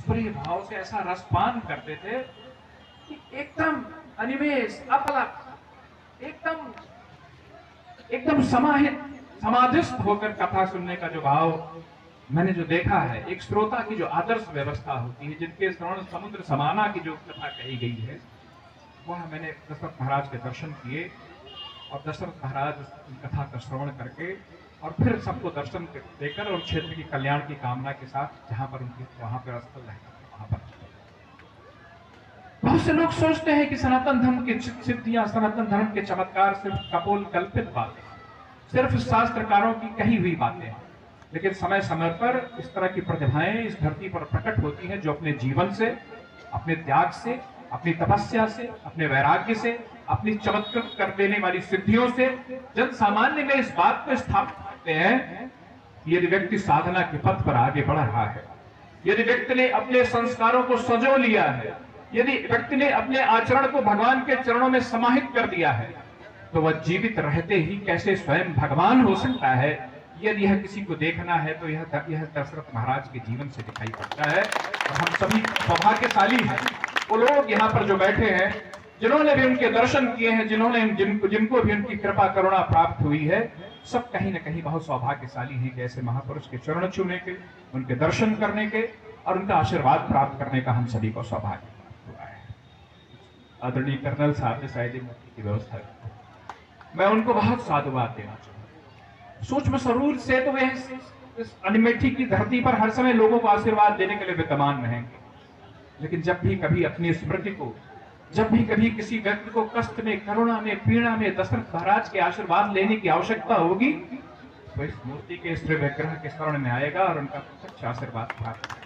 प्रिय भाव से ऐसा रसपान करते थे कि एकदम अनिमेष, अपलक, एकदम एकदम समाहित, समाधिस्थ होकर कथा सुनने का जो भाव मैंने जो देखा है, एक श्रोता की जो आदर्श व्यवस्था होती है, जिनके श्रवण समुद्र समाना की जो कथा कही गई है, वह मैंने दशरथ महाराज के दर्शन किए और दशरथ महाराज कथा का श्रवण करके और फिर सबको दर्शन देकर और क्षेत्र की कल्याण की कामना के साथ जहां पर उनके वहां पर स्थल रहता है वहां पर बहुत से लोग सोचते हैं कि सनातन धर्म की सिद्धियां, सनातन धर्म के चमत्कार सिर्फ कपोल कल्पित बातें, सिर्फ शास्त्रकारों की कही हुई बातें हैं। लेकिन समय समय पर इस तरह की प्रतिभाएं इस धरती पर प्रकट होती हैं, जो अपने जीवन से, अपने त्याग से, अपनी तपस्या से, अपने वैराग्य से, अपनी चमत्कृत कर देने वाली सिद्धियों से जन सामान्य में इस बात को स्थापित करते हैं कि यदि व्यक्ति साधना के पथ पर आगे बढ़ रहा है, यदि व्यक्ति ने अपने संस्कारों को संजो लिया है, यदि व्यक्ति ने अपने आचरण को भगवान के चरणों में समाहित कर दिया है, तो वह जीवित रहते ही कैसे स्वयं भगवान हो सकता है। यदि यह किसी को देखना है तो यह दशरथ महाराज के जीवन से दिखाई पड़ता है। और हम सभी सौभाग्यशाली हैं, वो लोग यहाँ पर जो बैठे हैं, जिन्होंने भी उनके दर्शन किए हैं, जिनको भी उनकी कृपा करुणा प्राप्त हुई है, सब कहीं न कहीं बहुत सौभाग्यशाली हैं कि ऐसे महापुरुष के चरण छूने के, उनके दर्शन करने के और उनका आशीर्वाद प्राप्त करने का हम सभी को सौभाग्य प्राप्त हुआ है। आदरणीय कर्नल साहब ने शायद की व्यवस्था की, मैं उनको बहुत साधुवाद देना चाहूंगा। सूक्ष्म स्वरूप से तो वे इस अनमेठी की धरती पर हर समय लोगों को आशीर्वाद देने के लिए विद्यमान रहेंगे, लेकिन जब भी कभी अपनी स्मृति को, जब भी कभी किसी व्यक्ति को कष्ट में, करुणा में, पीड़ा में दशरथ महाराज के आशीर्वाद लेने की आवश्यकता होगी, तो इस मूर्ति के, इस विग्रह के शरण में आएगा और उनका प्रत्यक्ष आशीर्वाद प्राप्त करेगा।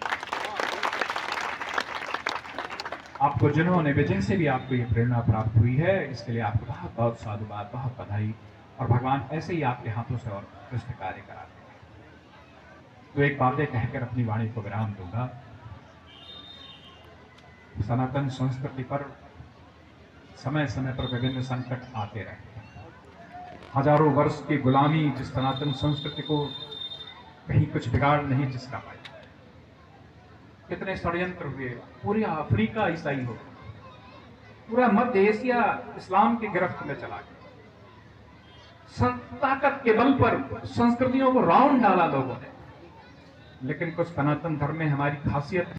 आपको जिन्होंने भी, जैसे भी आपको ये प्रेरणा प्राप्त हुई है, इसके लिए आपको बहुत बहुत साधुवाद, बहुत बधाई, और भगवान ऐसे ही आपके हाथों से और उत्कृष्ट कार्य कराते हैं। तो एक बातें कहकर अपनी वाणी को विराम दूंगा। सनातन संस्कृति पर समय समय पर विभिन्न संकट आते रहते हैं। हजारों वर्ष की गुलामी जिस सनातन संस्कृति को कहीं कुछ बिगाड़ नहीं जिसका पाई, कितने षड्यंत्र हुए, पूरे अफ्रीका ईसाई हो, पूरा मध्य एशिया इस्लाम की गिरफ्त में चला गया। ताकत के बल पर संस्कृतियों को राउंड डाला लोगों ने, लेकिन कुछ सनातन धर्म में हमारी खासियत